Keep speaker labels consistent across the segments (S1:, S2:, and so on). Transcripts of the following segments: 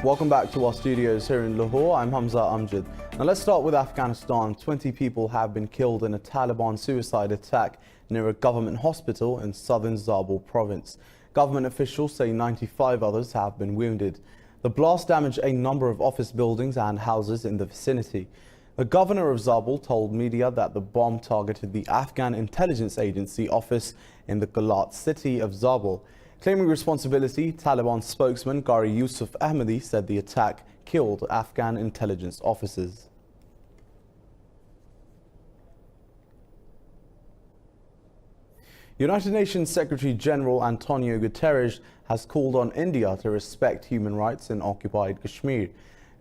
S1: Welcome back to our studios here in Lahore. I'm Hamza Amjad. Now let's start with Afghanistan. 20 people have been killed in a Taliban suicide attack near a government hospital in southern Zabul province. Government officials say 95 others have been wounded. The blast damaged a number of office buildings and houses in the vicinity. The governor of Zabul told media that the bomb targeted the Afghan intelligence agency office in the Galat city of Zabul. Claiming responsibility, Taliban spokesman Gari Yusuf Ahmadi said the attack killed Afghan intelligence officers. United Nations Secretary General Antonio Guterres has called on India to respect human rights in occupied Kashmir.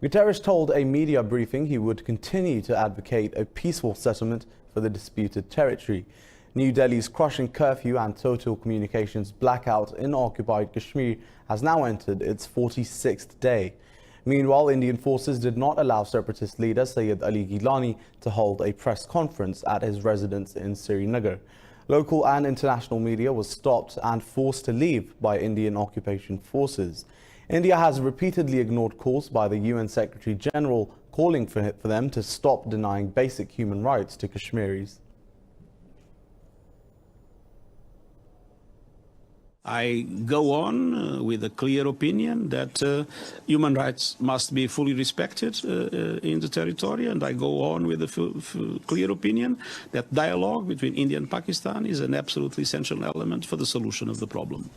S1: Guterres told a media briefing he would continue to advocate a peaceful settlement for the disputed territory. New Delhi's crushing curfew and total communications blackout in occupied Kashmir has now entered its 46th day. Meanwhile, Indian forces did not allow separatist leader Syed Ali Gilani to hold a press conference at his residence in Srinagar. Local and international media was stopped and forced to leave by Indian occupation forces. India has repeatedly ignored calls by the UN Secretary General calling for them to stop denying basic human rights to Kashmiris.
S2: I go on with a clear opinion that human rights must be fully respected in the territory, and I go on with a clear opinion that dialogue between India and Pakistan is an absolutely essential element for the solution of the problem.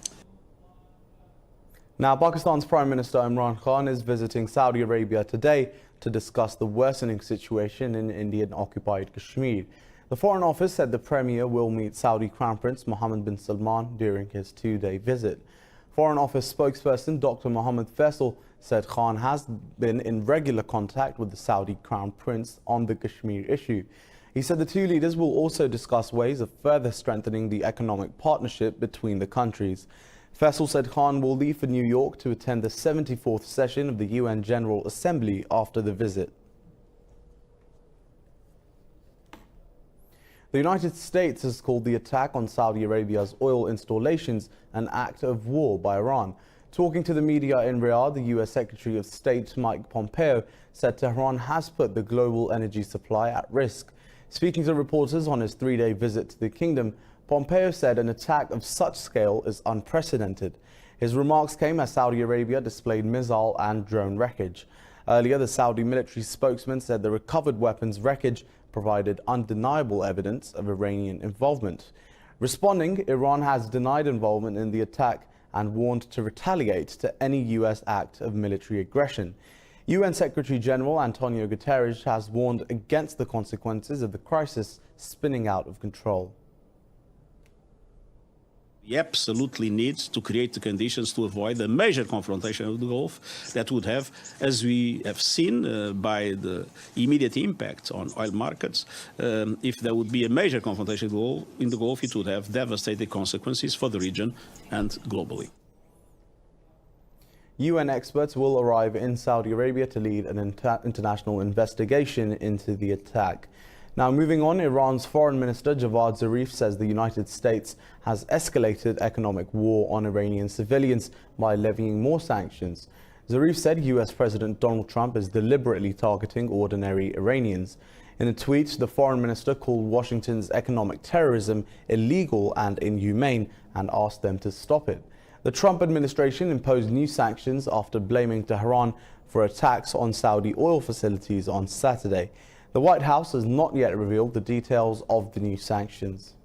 S1: Now, Pakistan's Prime Minister Imran Khan is visiting Saudi Arabia today to discuss the worsening situation in Indian-occupied Kashmir. The Foreign Office said the Premier will meet Saudi Crown Prince Mohammed bin Salman during his two-day visit. Foreign Office spokesperson Dr. Mohammed Faisal said Khan has been in regular contact with the Saudi Crown Prince on the Kashmir issue. He said the two leaders will also discuss ways of further strengthening the economic partnership between the countries. Faisal said Khan will leave for New York to attend the 74th session of the UN General Assembly after the visit. The United States has called the attack on Saudi Arabia's oil installations an act of war by Iran. Talking to the media in Riyadh, the U.S. Secretary of State Mike Pompeo said Tehran has put the global energy supply at risk. Speaking to reporters on his three-day visit to the kingdom, Pompeo said an attack of such scale is unprecedented. His remarks came as Saudi Arabia displayed missile and drone wreckage. Earlier, the Saudi military spokesman said the recovered weapons wreckage provided undeniable evidence of Iranian involvement. Responding, Iran has denied involvement in the attack and warned to retaliate to any U.S. act of military aggression. UN Secretary General Antonio Guterres has warned against the consequences of the crisis spinning out of control.
S2: We absolutely need to create the conditions to avoid a major confrontation of the Gulf that would have, as we have seen by the immediate impact on oil markets, if there would be a major confrontation in the Gulf, it would have devastating consequences for the region and globally.
S1: UN experts will arrive in Saudi Arabia to lead an international investigation into the attack. Now, moving on, Iran's Foreign Minister Javad Zarif says the United States has escalated economic war on Iranian civilians by levying more sanctions. Zarif said US President Donald Trump is deliberately targeting ordinary Iranians. In a tweet, the foreign minister called Washington's economic terrorism illegal and inhumane and asked them to stop it. The Trump administration imposed new sanctions after blaming Tehran for attacks on Saudi oil facilities on Saturday. The White House has not yet revealed the details of the new sanctions.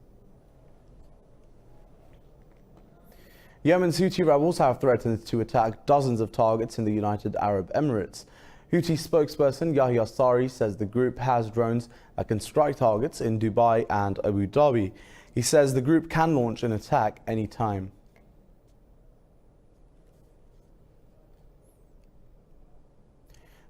S1: Yemen's Houthi rebels have threatened to attack dozens of targets in the United Arab Emirates. Houthi spokesperson Yahya Sari says the group has drones that can strike targets in Dubai and Abu Dhabi. He says the group can launch an attack any time.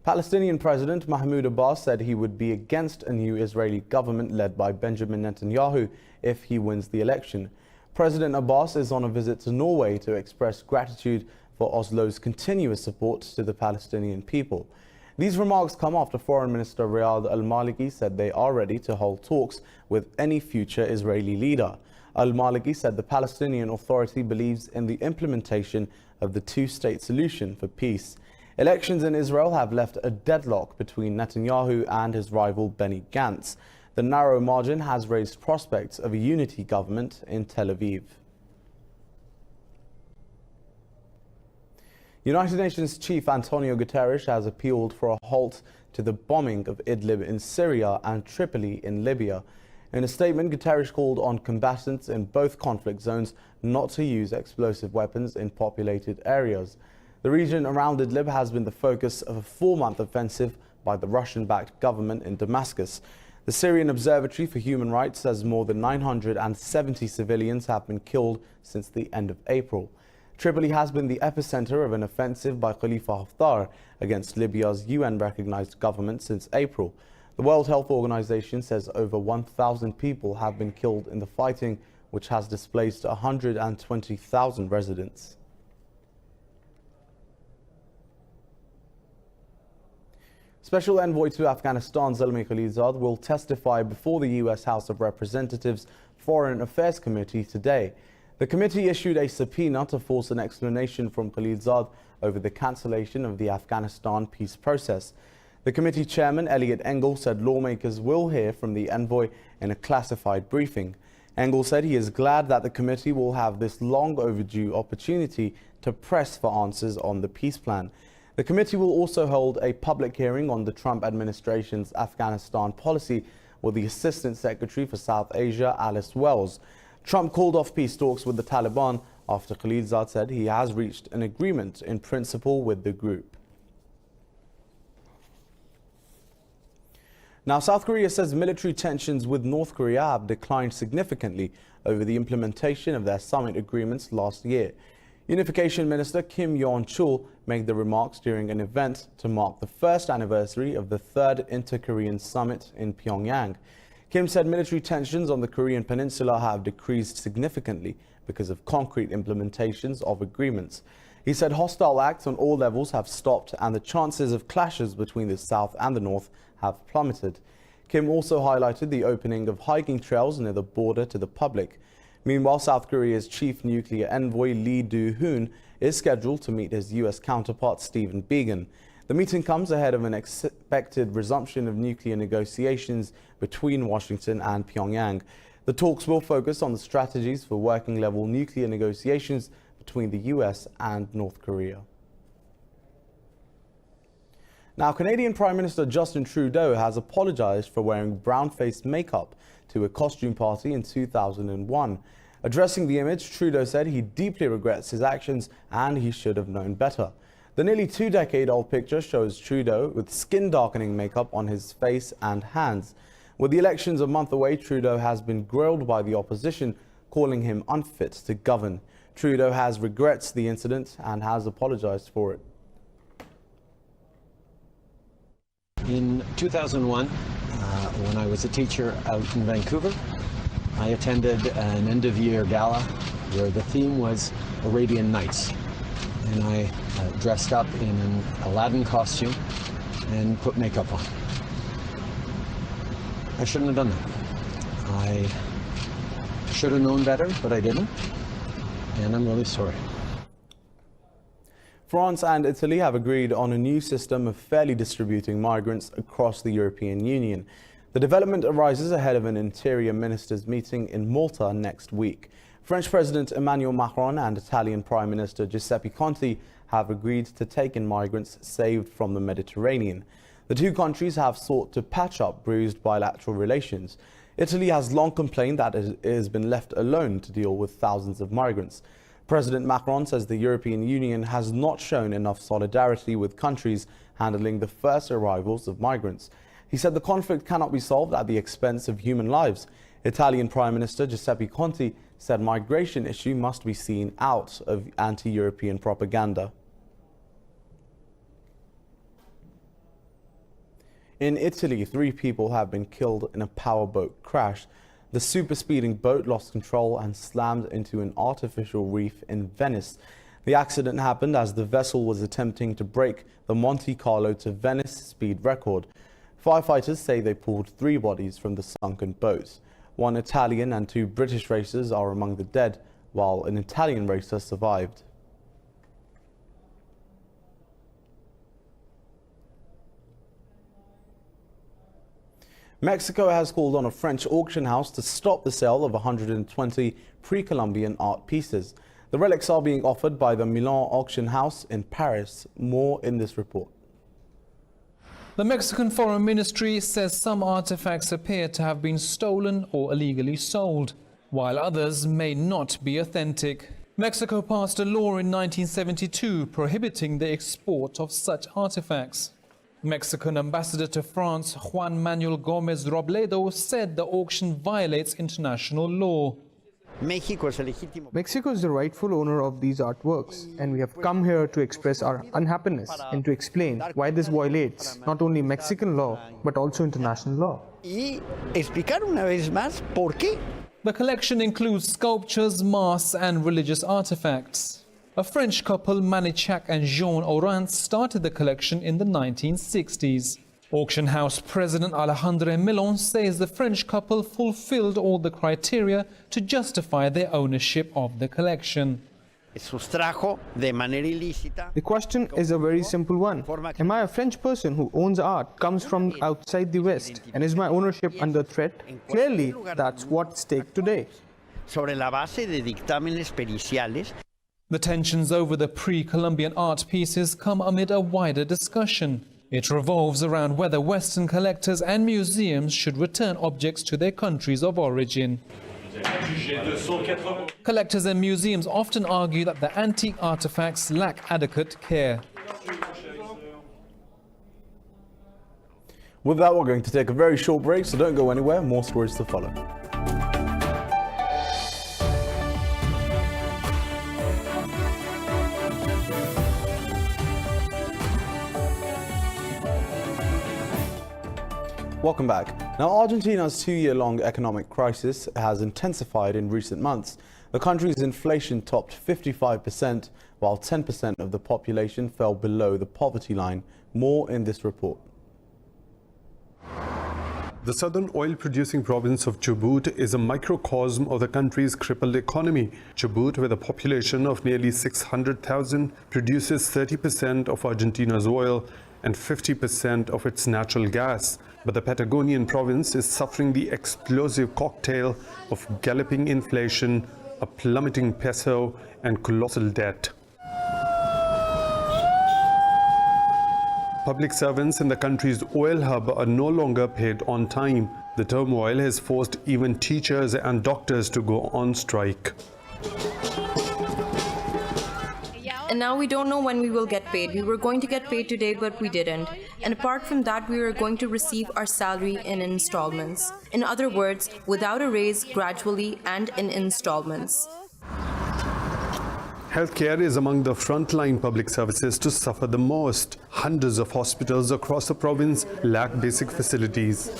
S1: Palestinian President Mahmoud Abbas said he would be against a new Israeli government led by Benjamin Netanyahu if he wins the election. President Abbas is on a visit to Norway to express gratitude for Oslo's continuous support to the Palestinian people. These remarks come after Foreign Minister Riyad al-Maliki said they are ready to hold talks with any future Israeli leader. Al-Maliki said the Palestinian Authority believes in the implementation of the two-state solution for peace. Elections in Israel have left a deadlock between Netanyahu and his rival Benny Gantz. The narrow margin has raised prospects of a unity government in Tel Aviv. United Nations Chief Antonio Guterres has appealed for a halt to the bombing of Idlib in Syria and Tripoli in Libya. In a statement, Guterres called on combatants in both conflict zones not to use explosive weapons in populated areas. The region around Idlib has been the focus of a 4-month offensive by the Russian-backed government in Damascus. The Syrian Observatory for Human Rights says more than 970 civilians have been killed since the end of April. Tripoli has been the epicenter of an offensive by Khalifa Haftar against Libya's UN-recognized government since April. The World Health Organization says over 1,000 people have been killed in the fighting, which has displaced 120,000 residents. Special Envoy to Afghanistan Zalmay Khalilzad will testify before the U.S. House of Representatives Foreign Affairs Committee today. The committee issued a subpoena to force an explanation from Khalilzad over the cancellation of the Afghanistan peace process. The committee chairman, Elliot Engel, said lawmakers will hear from the envoy in a classified briefing. Engel said he is glad that the committee will have this long overdue opportunity to press for answers on the peace plan. The committee will also hold a public hearing on the Trump administration's Afghanistan policy with the Assistant Secretary for South Asia, Alice Wells. Trump called off peace talks with the Taliban after Khalilzad said he has reached an agreement in principle with the group. Now, South Korea says military tensions with North Korea have declined significantly over the implementation of their summit agreements last year. Unification Minister Kim Yeon-chul made the remarks during an event to mark the first anniversary of the third Inter-Korean Summit in Pyongyang. Kim said military tensions on the Korean peninsula have decreased significantly because of concrete implementations of agreements. He said hostile acts on all levels have stopped and the chances of clashes between the South and the North have plummeted. Kim also highlighted the opening of hiking trails near the border to the public. Meanwhile, South Korea's chief nuclear envoy Lee Do-hoon is scheduled to meet his U.S. counterpart Stephen Biegun. The meeting comes ahead of an expected resumption of nuclear negotiations between Washington and Pyongyang. The talks will focus on the strategies for working-level nuclear negotiations between the U.S. and North Korea. Now, Canadian Prime Minister Justin Trudeau has apologized for wearing brown-faced makeup to a costume party in 2001. Addressing the image, Trudeau said he deeply regrets his actions and he should have known better. The nearly 2-decade-old picture shows Trudeau with skin-darkening makeup on his face and hands. With the elections a month away, Trudeau has been grilled by the opposition, calling him unfit to govern. Trudeau has regrets the incident and has apologized for it.
S3: In 2001, when I was a teacher out in Vancouver, I attended an end-of-year gala where the theme was Arabian Nights. And I dressed up in an Aladdin costume and put makeup on. I shouldn't have done that. I should have known better, but I didn't. And I'm really sorry.
S1: France and Italy have agreed on a new system of fairly distributing migrants across the European Union. The development arises ahead of an interior ministers' meeting in Malta next week. French President Emmanuel Macron and Italian Prime Minister Giuseppe Conte have agreed to take in migrants saved from the Mediterranean. The two countries have sought to patch up bruised bilateral relations. Italy has long complained that it has been left alone to deal with thousands of migrants. President Macron says the European Union has not shown enough solidarity with countries handling the first arrivals of migrants. He said the conflict cannot be solved at the expense of human lives. Italian Prime Minister Giuseppe Conte said migration issue must be seen out of anti-European propaganda. In Italy, 3 people have been killed in a powerboat crash. The super-speeding boat lost control and slammed into an artificial reef in Venice. The accident happened as the vessel was attempting to break the Monte Carlo to Venice speed record. Firefighters say they pulled 3 bodies from the sunken boat. 1 Italian and 2 British racers are among the dead, while an Italian racer survived. Mexico has called on a French auction house to stop the sale of 120 pre-Columbian art pieces. The relics are being offered by the Milan auction house in Paris. More in this report.
S4: The Mexican Foreign Ministry says some artifacts appear to have been stolen or illegally sold, while others may not be authentic. Mexico passed a law in 1972 prohibiting the export of such artifacts. Mexican ambassador to France, Juan Manuel Gómez Robledo, said the auction violates international law.
S5: Mexico is the rightful owner of these artworks, and we have come here to express our unhappiness and to explain why this violates not only Mexican law but also international law.
S4: The collection includes sculptures, masks and religious artifacts. A French couple, Manichac and Jean Orant, started the collection in the 1960s. Auction house president Alejandro Milon says the French couple fulfilled all the criteria to justify their ownership of the collection.
S5: The question is a very simple one. Am I a French person who owns art, comes from outside the West, and is my ownership under threat? Clearly, that's what's at stake today.
S4: The tensions over the pre-Columbian art pieces come amid a wider discussion. It revolves around whether Western collectors and museums should return objects to their countries of origin. Collectors and museums often argue that the antique artifacts lack adequate care.
S1: With that, we're going to take a very short break, so don't go anywhere. More stories to follow. Welcome back. Now, Argentina's two-year-long economic crisis has intensified in recent months. The country's inflation topped 55%, while 10% of the population fell below the poverty line. More in this report.
S6: The southern oil-producing province of Chubut is a microcosm of the country's crippled economy. Chubut, with a population of nearly 600,000, produces 30% of Argentina's oil and 50% of its natural gas. But the Patagonian province is suffering the explosive cocktail of galloping inflation, a plummeting peso, and colossal debt. Public servants in the country's oil hub are no longer paid on time. The turmoil has forced even teachers and doctors to go on strike.
S7: And now we don't know when we will get paid. We were going to get paid today, but we didn't. And apart from that, we were going to receive our salary in installments. In other words, without a raise, gradually, and in installments.
S6: Healthcare is among the frontline public services to suffer the most. Hundreds of hospitals across the province lack basic facilities.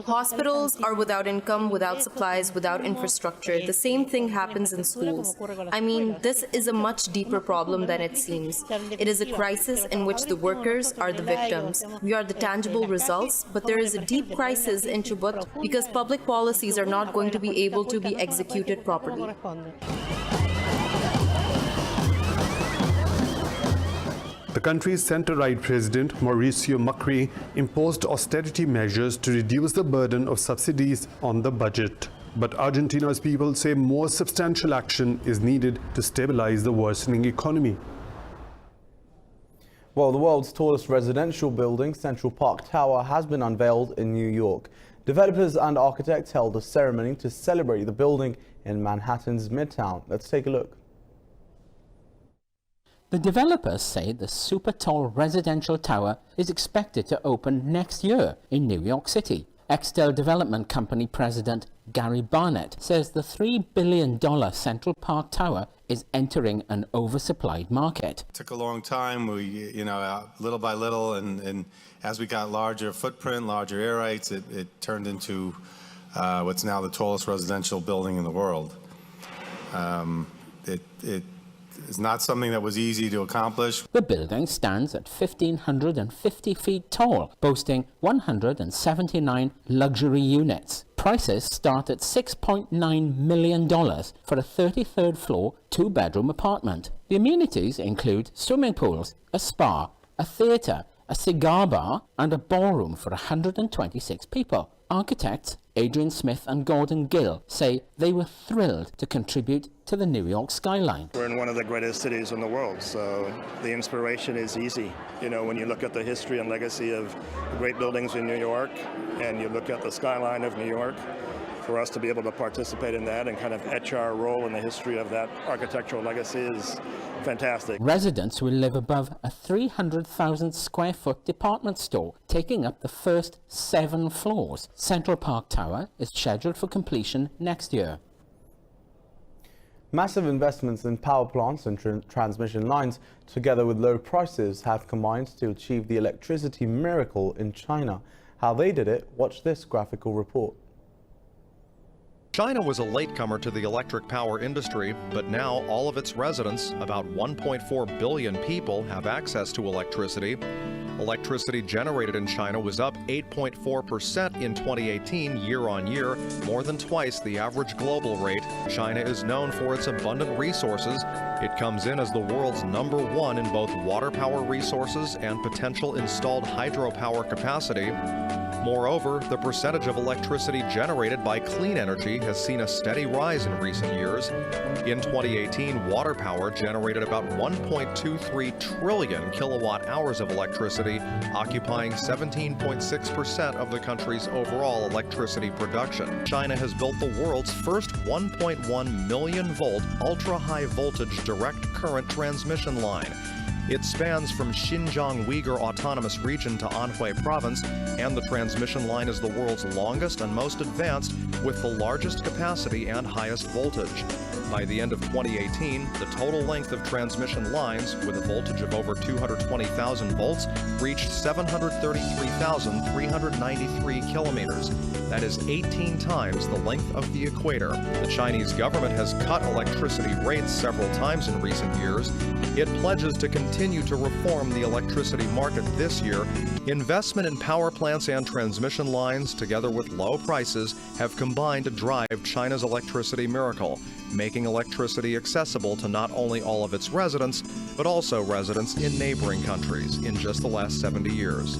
S7: Hospitals are without income, without supplies, without infrastructure. The same thing happens in schools. I mean, this is a much deeper problem than it seems. It is a crisis in which the workers are the victims. We are the tangible results, but there is a deep crisis in Chubut because public policies are not going to be able to be executed properly.
S6: The country's center-right president, Mauricio Macri, imposed austerity measures to reduce the burden of subsidies on the budget. But Argentina's people say more substantial action is needed to stabilize the worsening economy.
S1: Well, the world's tallest residential building, Central Park Tower, has been unveiled in New York. Developers and architects held a ceremony to celebrate the building in Manhattan's Midtown. Let's take a look.
S8: The developers say the super-tall residential tower is expected to open next year in New York City. Extel development company president Gary Barnett says the $3 billion Central Park Tower is entering an oversupplied market.
S9: It took a long time. We, little by little, and as we got larger footprint, larger air rights, it turned into what's now the tallest residential building in the world. It's not something that was easy to accomplish.
S8: The building stands at 1,550 feet tall, boasting 179 luxury units. Prices start at $6.9 million for a 33rd floor, 2-bedroom apartment. The amenities include swimming pools, a spa, a theater, a cigar bar, and a ballroom for 126 people. Architects Adrian Smith and Gordon Gill say they were thrilled to contribute to the New York skyline.
S10: We're in one of the greatest cities in the world, so the inspiration is easy. You know, when you look at the history and legacy of great buildings in New York, and you look at the skyline of New York, for us to be able to participate in that and kind of etch our role in the history of that architectural legacy is fantastic.
S8: Residents will live above a 300,000 square foot department store, taking up the first 7 floors. Central Park Tower is scheduled for completion next year.
S1: Massive investments in power plants and transmission lines, together with low prices, have combined to achieve the electricity miracle in China. How they did it, watch this graphical report.
S11: China was a latecomer to the electric power industry, but now all of its residents, about 1.4 billion people, have access to electricity. Electricity generated in China was up 8.4% in 2018 year on year, more than twice the average global rate. China is known for its abundant resources. It comes in as the world's #1 in both water power resources and potential installed hydropower capacity. Moreover, the percentage of electricity generated by clean energy has seen a steady rise in recent years. In 2018, water power generated about 1.23 trillion kilowatt hours of electricity, occupying 17.6% of the country's overall electricity production. China has built the world's first 1.1 million volt ultra-high voltage direct current transmission line. It spans from Xinjiang Uyghur Autonomous Region to Anhui Province, and the transmission line is the world's longest and most advanced, with the largest capacity and highest voltage. By the end of 2018, the total length of transmission lines, with a voltage of over 220,000 volts, reached 733,393 kilometers. That is 18 times the length of the equator. The Chinese government has cut electricity rates several times in recent years. It pledges to continue to reform the electricity market this year. Investment in power plants and transmission lines, together with low prices, have combined to drive China's electricity miracle, making electricity accessible to not only all of its residents, but also residents in neighboring countries in just the last 70 years.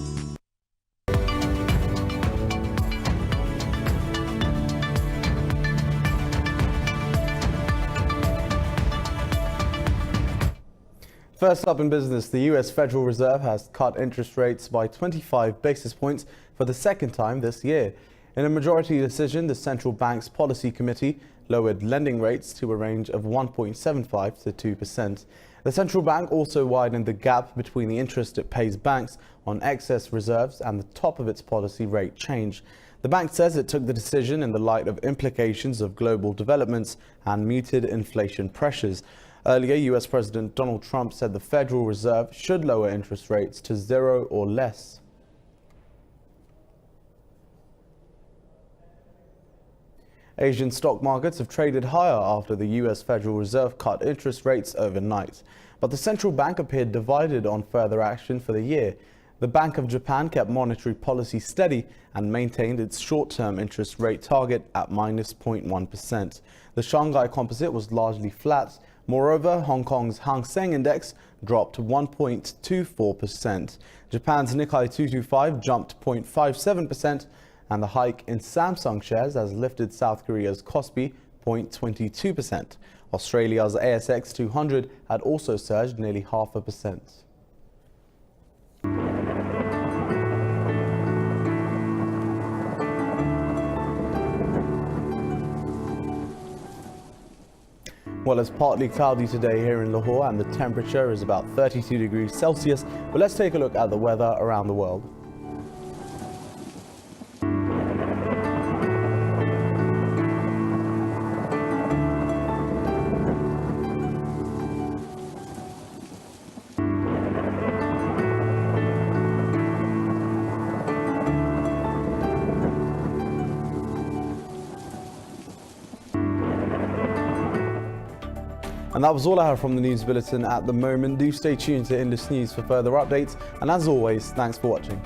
S1: First up in business, the U.S. Federal Reserve has cut interest rates by 25 basis points for the second time this year. In a majority decision, the central bank's policy committee lowered lending rates to a range of 1.75 to 2%. The central bank also widened the gap between the interest it pays banks on excess reserves and the top of its policy rate change. The bank says it took the decision in the light of implications of global developments and muted inflation pressures. Earlier, U.S. President Donald Trump said the Federal Reserve should lower interest rates to 0 or less. Asian stock markets have traded higher after the U.S. Federal Reserve cut interest rates overnight. But the central bank appeared divided on further action for the year. The Bank of Japan kept monetary policy steady and maintained its short-term interest rate target at -0.1%. The Shanghai Composite was largely flat. Moreover, Hong Kong's Hang Seng Index dropped 1.24%. Japan's Nikkei 225 jumped 0.57%, and the hike in Samsung shares has lifted South Korea's Kospi 0.22%. Australia's ASX 200 had also surged nearly 0.5%. Well, it's partly cloudy today here in Lahore and the temperature is about 32 degrees Celsius. But let's take a look at the weather around the world. And that was all I have from the News Bulletin at the moment. Do stay tuned to Indus News for further updates. And as always, thanks for watching.